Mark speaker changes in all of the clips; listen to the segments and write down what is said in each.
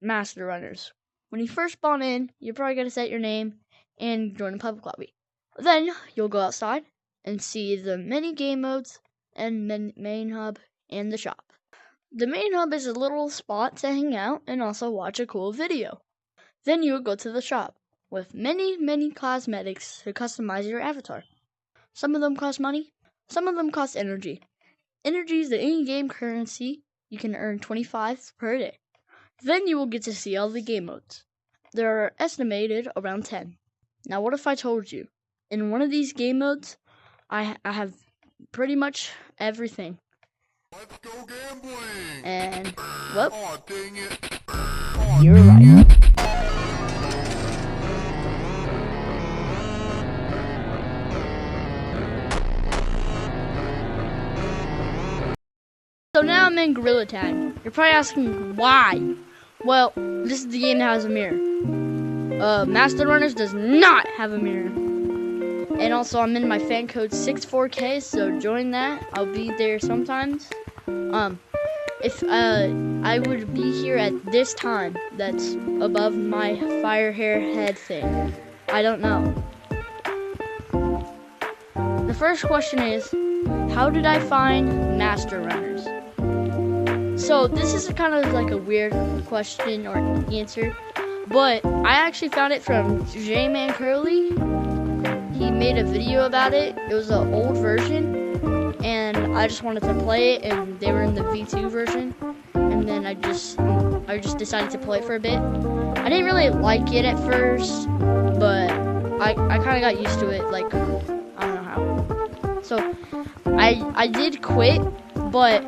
Speaker 1: Master Runners. When you first spawn in, you're probably going to set your name and join a public lobby. Then you'll go outside and see the many game modes and main hub and the shop. The main hub is a little spot to hang out and also watch a cool video. Then you will go to the shop with many cosmetics to customize your avatar. Some of them cost money, some of them cost energy. Energy is the in-game currency. You can earn 25 per day. Then you will get to see all the game modes. There are estimated around 10. Now what if I told you, in one of these game modes, I have pretty much everything.
Speaker 2: Let's go gambling!
Speaker 1: And, well,
Speaker 2: oh, dang it.
Speaker 1: You're right. So now I'm in Gorilla Tag. You're probably asking why. Well, this is the game that has a mirror. Master Runners does not have a mirror. And also I'm in my fan code 64K, so join that. I'll be there sometimes. If I would be here at this time that's above my fire hair head thing. I don't know. The first question is, how did I find Master Runners? So this is kind of like a weird question or answer, but I actually found it from J-Man Curly. He made a video about it. It was an old version, and I just wanted to play it, and they were in the V2 version, and then I just decided to play it for a bit. I didn't really like it at first, but I kind of got used to it, like, I don't know how. So I did quit, but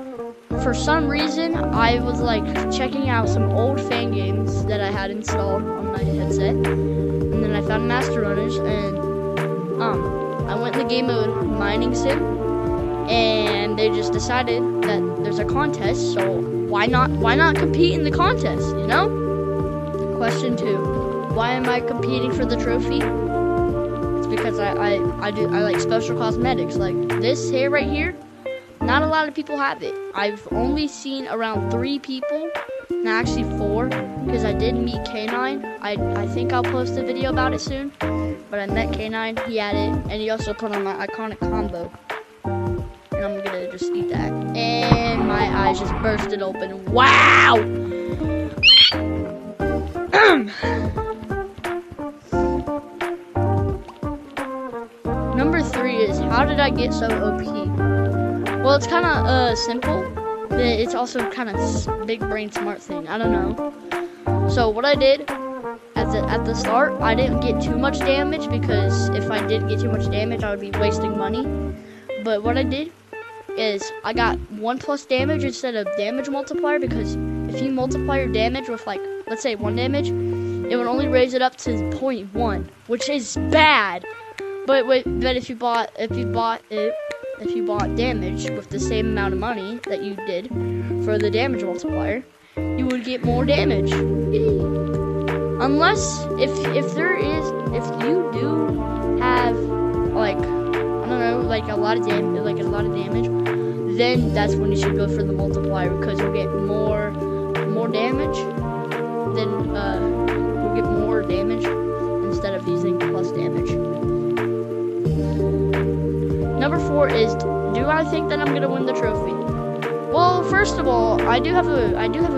Speaker 1: for some reason I was like checking out some old fan games that I had installed on my headset, and then I found Master Runners, and I went in the game mode Mining Sim, and they just decided that there's a contest, so why not compete in the contest, you know? Question 2. Why am I competing for the trophy? It's because I like special cosmetics, like this hair right here. Not a lot of people have it. I've only seen around 3 people, no, actually 4, because I did meet K9. I think I'll post a video about it soon, but I met K9, he had it, and he also put on my iconic combo. And I'm gonna just eat that. And my eyes just bursted open. Wow! Number 3 is, how did I get so OP? Well, it's kind of simple, but it's also kind of big brain smart thing. I don't know. So what I did at the start, I didn't get too much damage, because if I did get too much damage, I would be wasting money. But what I did is I got 1+ damage instead of damage multiplier, because if you multiply your damage with, like, let's say 1 damage, it would only raise it up to 0.1, which is bad. But if you bought damage with the same amount of money that you did for the damage multiplier, you would get more damage. Unless if you do have, like, I don't know, like a lot of damage, then that's when you should go for the multiplier, because you'll get more damage. Then you'll get more damage instead of using plus damage. Number 4 is, do I think that I'm gonna win the trophy? Well, first of all, I do have a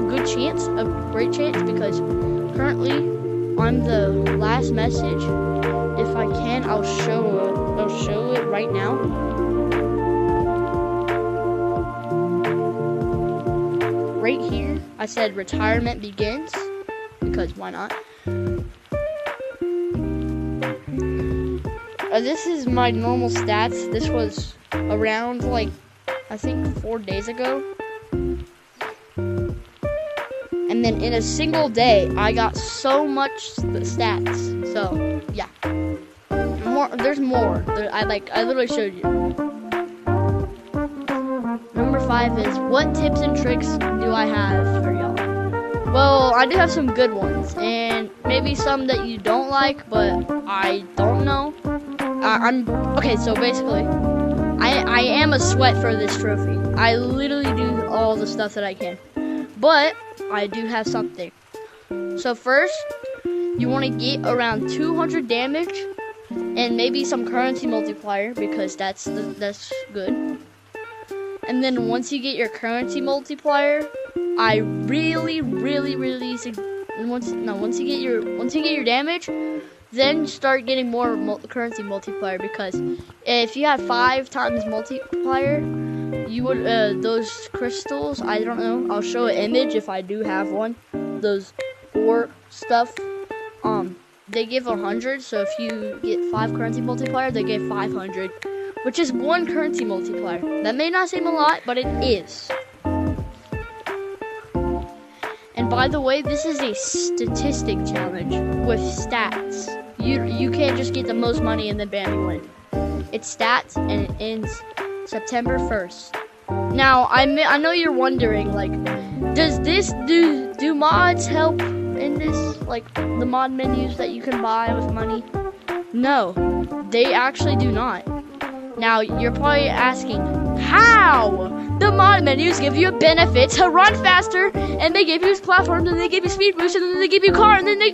Speaker 1: good chance, a great chance, because currently I'm the last message. If I can, I'll show it right now. Right here, I said retirement begins, because why not? This is my normal stats. This was around, like, I think 4 days ago. And then in a single day, I got so much stats. So, yeah. There's more. I literally showed you. Number 5 is, what tips and tricks do I have for y'all? Well, I do have some good ones, and maybe some that you don't like, but I don't know. Okay, so basically, I am a sweat for this trophy. I literally do all the stuff that I can. But I do have something. So first, you want to get around 200 damage and maybe some currency multiplier because that's good. And then once you get your currency multiplier, I really once you get your damage, then start getting more currency multiplier, because if you have 5 times multiplier, you would those crystals, I don't know, I'll show an image if I do have one, those ore stuff, they give 100, so if you get 5 currency multiplier, they give 500, which is 1 currency multiplier. That may not seem a lot, but it is. And by the way, this is a statistic challenge with stats. You can't just get the most money and then bam, you win. It's stats, and it ends September 1st. Now, I know you're wondering, like, does this do mods help in this? Like, the mod menus that you can buy with money? No, they actually do not. Now, you're probably asking, how? The mod menus give you a benefit to run faster, and they give you platforms, and they give you speed boost, and then they give you car, and then they...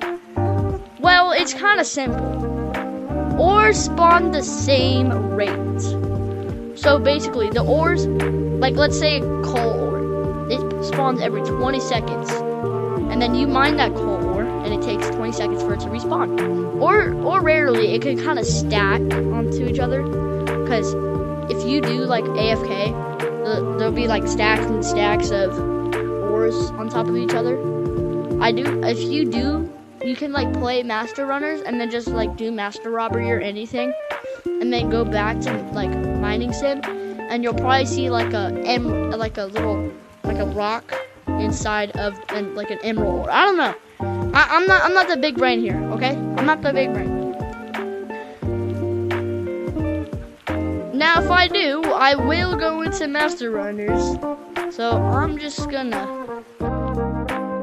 Speaker 1: Well, it's kind of simple. Ores spawn the same rate. So basically, the ores, like let's say coal ore, it spawns every 20 seconds. And then you mine that coal ore, and it takes 20 seconds for it to respawn. Or rarely, it can kind of stack onto each other. Because if you do like AFK, there'll be like stacks and stacks of ores on top of each other. If you do, you can like play master runners and then just like do master robbery or anything, and then go back to like mining sim, and you'll probably see like a rock inside of like an emerald ore. I don't know. I'm not the big brain here, okay? I'm not the big brain. Now, if I do, I will go into master runners. So I'm just gonna.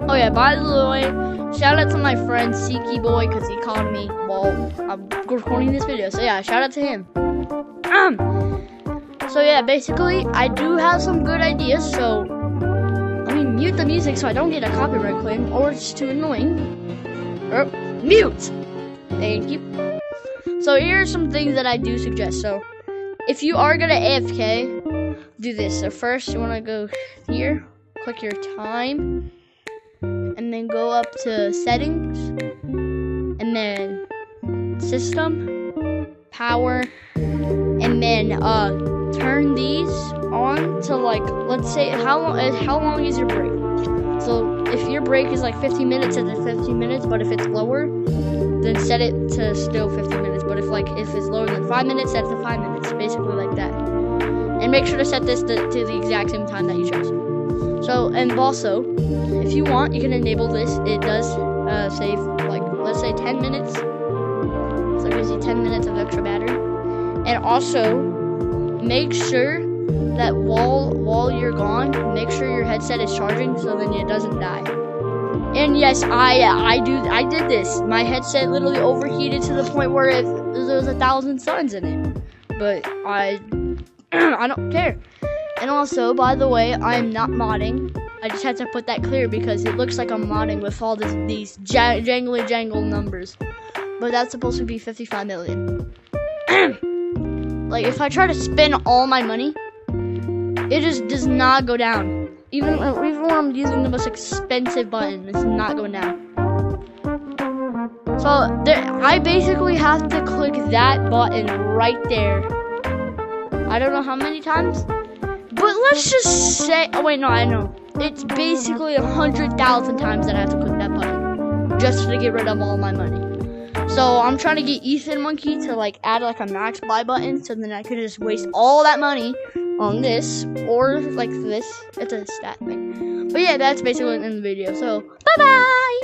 Speaker 1: Oh yeah, by the way, shout out to my friend Seeky Boy, because he called me while I'm recording this video. So yeah, shout out to him. So yeah, basically, I do have some good ideas. So let me mute the music so I don't get a copyright claim, or it's too annoying. Mute. Thank you. So here are some things that I do suggest. So if you are gonna AFK, do this. So first, you wanna go here, click your time, and then go up to settings, and then system, power, and then turn these on to like, let's say, how long is your break? So if your break is like 15 minutes, set it 15 minutes, but if it's lower, then set it to still 15 minutes. But if it's lower than 5 minutes, set it to 5 minutes, basically like that. And make sure to set this to the exact same time that you chose. So, and also, if you want, you can enable this. It does save, like, let's say 10 minutes. So it gives you 10 minutes of extra battery. And also, make sure that while you're gone, make sure your headset is charging so then it doesn't die. And yes, I did this. My headset literally overheated to the point where there was 1,000 suns in it. But I don't care. And also, by the way, I'm not modding. I just had to put that clear because it looks like I'm modding with all these jangly numbers. But that's supposed to be 55 million. Like, if I try to spend all my money, it just does not go down. Even when I'm using the most expensive button, it's not going down. So, I basically have to click that button right there. I don't know how many times. But let's just say, oh wait, no, I know. It's basically 100,000 times that I have to click that button just to get rid of all my money. So I'm trying to get Ethan Monkey to like add like a max buy button, so then I could just waste all that money on this or like this. It's a stat thing. But yeah, that's basically in the video. So bye bye.